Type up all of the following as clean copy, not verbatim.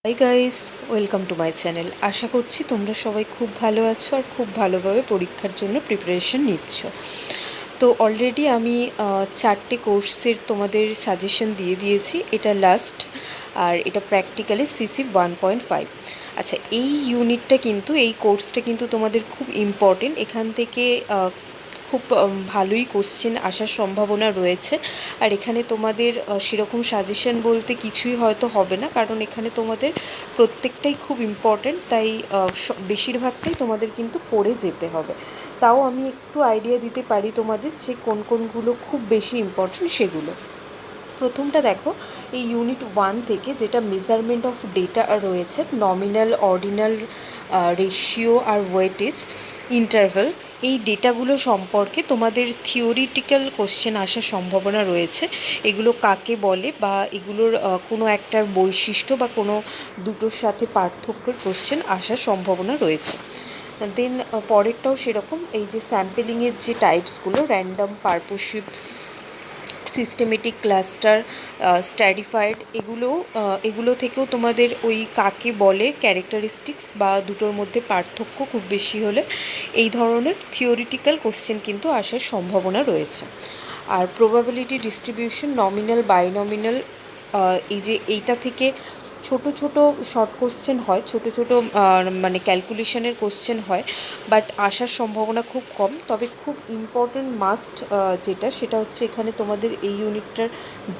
High guys, welcome to my channel. আশা করছি তোমরা সবাই খুব ভালো আছো আর খুব ভালোভাবে পরীক্ষার জন্য প্রিপারেশন নিচ্ছ। তো অলরেডি আমি 4টে কোর্সের তোমাদের সাজেশন দিয়ে দিয়েছি। এটা লাস্ট, আর এটা প্র্যাকটিক্যালি সিসি 1.5। আচ্ছা, এই ইউনিটটা কিন্তু, এই কোর্সটা কিন্তু তোমাদের খুব ইম্পর্টেন্ট। এখান থেকে খুব ভালোই কোশ্চেন আসার সম্ভাবনা রয়েছে। আর এখানে তোমাদের সেরকম সাজেশন বলতে কিছুই হয়তো হবে না, কারণ এখানে তোমাদের প্রত্যেকটাই খুব ইম্পর্টেন্ট। তাই বেশিরভাগটাই তোমাদের কিন্তু পড়ে যেতে হবে। তাও আমি একটু আইডিয়া দিতে পারি তোমাদের যে কোন কোনগুলো খুব বেশি ইম্পর্টেন্ট সেগুলো। প্রথমটা দেখো, এই ইউনিট 1 থেকে যেটা মেজারমেন্ট অফ ডেটা রয়েছে, নমিনাল, অর্ডিনাল, রেশিও আর ওয়েটেজ, ইন্টারভ্যাল, এই ডেটাগুলো সম্পর্কে তোমাদের থিওরিটিক্যাল কোশ্চেন আসার সম্ভাবনা রয়েছে। এগুলো কাকে বলে বা এগুলোর কোনো একটার বৈশিষ্ট্য বা কোনো দুটোর সাথে পার্থক্যের কোশ্চেন আসার সম্ভাবনা রয়েছে। দেন পরেরটাও সেরকম, এই যে স্যাম্পেলিংয়ের যে টাইপসগুলো, র্যান্ডম, পারপোসিভ, সিস্টেমেটিক, ক্লাস্টার, স্ট্র্যাটিফাইড, এগুলো থেকেও তোমাদের ওই কাকে বলে, ক্যারেক্টারিস্টিক্স বা দুটোর মধ্যে পার্থক্য খুব বেশি হলে এই ধরনের থিওরিটিক্যাল কোশ্চেন কিন্তু আসার সম্ভাবনা রয়েছে। আর প্রবাবিলিটি ডিস্ট্রিবিউশন, নমিনাল, বাইনমিনাল, এই যে এইটা থেকে ছোট ছোট শর্ট কোশ্চেন হয়, ছোট ছোট মানে ক্যালকুলেশনের কোশ্চেন হয়, বাট আসার সম্ভাবনা খুব কম। তবে খুব ইম্পর্ট্যান্ট মাস্ট যেটা, সেটা হচ্ছে এখানে তোমাদের এই ইউনিটটার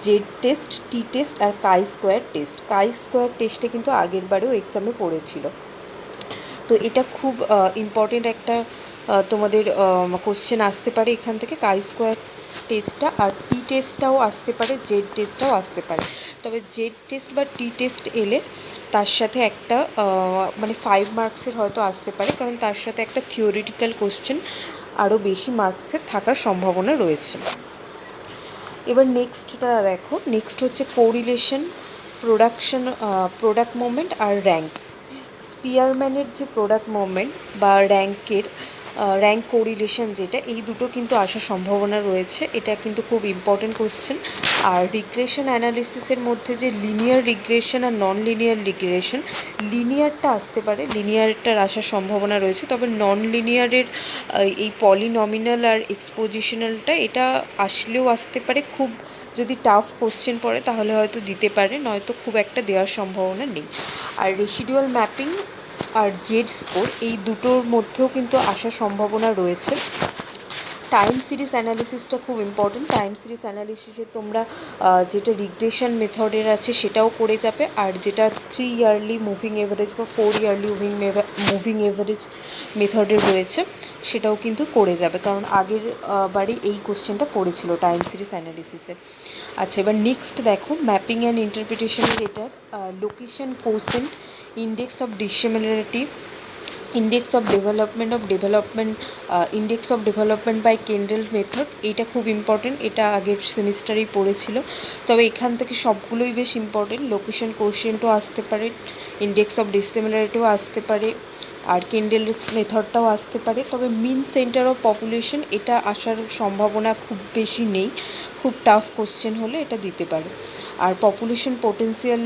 জেড টেস্ট, টি টেস্ট আর কাই স্কোয়ার টেস্ট। কাই স্কোয়ার টেস্টে কিন্তু আগের বারেও এক্সামে পড়েছিল। তো এটা খুব ইম্পর্টেন্ট একটা তোমাদের কোশ্চেন আসতে পারে এখান থেকে, কাই স্কোয়ার টেস্টটা। আর টি টেস্টটাও আসতে পারে, জেড টেস্টটাও আসতে পারে। তবে জেড টেস্ট বা টি টেস্ট এলে তার সাথে একটা মানে 5 মার্কসের হয়তো আসতে পারে, কারণ তার সাথে একটা থিওরিটিক্যাল কোশ্চেন আরও বেশি মার্কসের থাকার সম্ভাবনা রয়েছে। এবার নেক্সটটা দেখো, নেক্সট হচ্ছে কোরিলেশন, প্রোডাক্ট মুভমেন্ট আর র্যাঙ্ক। স্পিয়ারম্যানের যে প্রোডাক্ট মুভমেন্ট বা র্যাঙ্ক কোরিলেশন যেটা, এই দুটো কিন্তু আসার সম্ভাবনা রয়েছে। এটা কিন্তু খুব ইম্পর্টেন্ট কোশ্চেন। আর রিগ্রেশন অ্যানালিসিসের মধ্যে যে লিনিয়ার রিগ্রেশন আর নন লিনিয়ার রিগ্রেশন, লিনিয়ারটা আসতে পারে, লিনিয়ারটার আসার সম্ভাবনা রয়েছে। তবে নন লিনিয়ারের এই পলিনমিনাল আর এক্সপোজিশনালটা, এটা আসলেও আসতে পারে। খুব যদি টাফ কোশ্চেন পড়ে তাহলে হয়তো দিতে পারে, নয়তো খুব একটা দেওয়ার সম্ভাবনা নেই। আর রেসিডুয়াল ম্যাপিং আর জেড স্কোর, এই দুটোর মধ্যেও কিন্তু আসার সম্ভাবনা রয়েছে। টাইম সিরিজ অ্যানালিসিসটা খুব ইম্পর্টেন্ট। টাইম সিরিজ অ্যানালিসিসে তোমরা যেটা রিগ্রেশন মেথডের আছে সেটাও করে যাবে, আর যেটা 3 ইয়ারলি মুভিং এভারেজ বা 4 ইয়ারলি মুভিং এভারেজ মেথডের রয়েছে সেটাও কিন্তু করে যাবে, কারণ আগের বারে এই কোশ্চেনটা পড়েছিল টাইম সিরিজ অ্যানালিসিসে। আচ্ছা, এবার নেক্সট দেখো, ম্যাপিং অ্যান্ড ইন্টারপ্রিটেশনের এটা location quotient, index of dissimilarity, index of development by Kendall method, এটা খুব ইম্পর্টেন্ট। এটা আগের সেমিস্টারেই পড়েছিল। তবে এখান থেকে সবগুলোই বেশ ইম্পর্টেন্ট। লোকেশন কোএফিসিয়েন্টও আসতে পারে, ইন্ডেক্স অফ ডিসিমিলারিটিও আসতে পারে, আর কেন্ডেল মেথডটাও আসতে পারে। তবে মিন সেন্টার অফ পপুলেশন, এটা আসার সম্ভাবনা খুব বেশি নেই। খুব টাফ কোশ্চেন হলে এটা দিতে পারে। আর population potential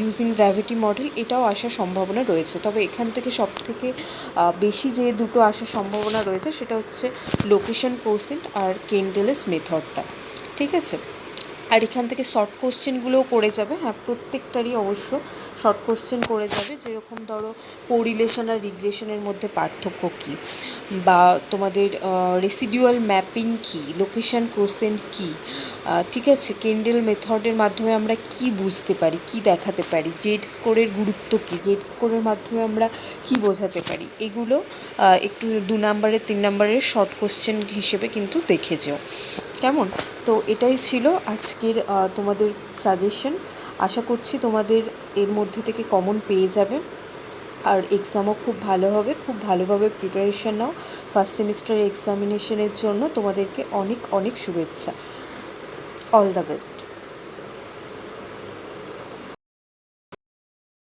using gravity model, এটাও আসার সম্ভাবনা রয়েছে। তবে এখান থেকে সবথেকে বেশি যে দুটো আসার সম্ভাবনা রয়েছে সেটা হচ্ছে লোকেশন কোসেন্ট আর কেন্ডেলেস মেথডটা। ঠিক আছে, আর এখান থেকে শর্ট কোশ্চেনগুলোও করে যাবে। হ্যাঁ, প্রত্যেকটারই অবশ্য শর্ট কোশ্চেন করে যাবে। যেরকম ধরো, কোরিলেশন আর রিগ্রেশনের মধ্যে পার্থক্য কী, বা তোমাদের রেসিডুয়াল ম্যাপিং কী, লোকেশন কোসেন্ট কী, ঠিক আছে, কেন্ডেল মেথডের মাধ্যমে আমরা কি বুঝতে পারি, কি দেখাতে পারি, জেড স্কোরের গুরুত্ব কী, জেড স্কোরের মাধ্যমে আমরা কি বোঝাতে পারি, এগুলো একটু 2 নম্বরের 3 নম্বরের শর্ট কোশ্চেন হিসেবে কিন্তু দেখে যেও। কেমন? তো এটাই ছিল আজকের তোমাদের সাজেশন। আশা করছি তোমাদের এর মধ্যে থেকে কমন পেয়ে যাবে, আর এক্সামও খুব ভালো হবে। খুব ভালোভাবে প্রিপারেশান নাও। ফার্স্ট সেমিস্টার এক্সামিনেশনের জন্য তোমাদেরকে অনেক অনেক শুভেচ্ছা। All the best.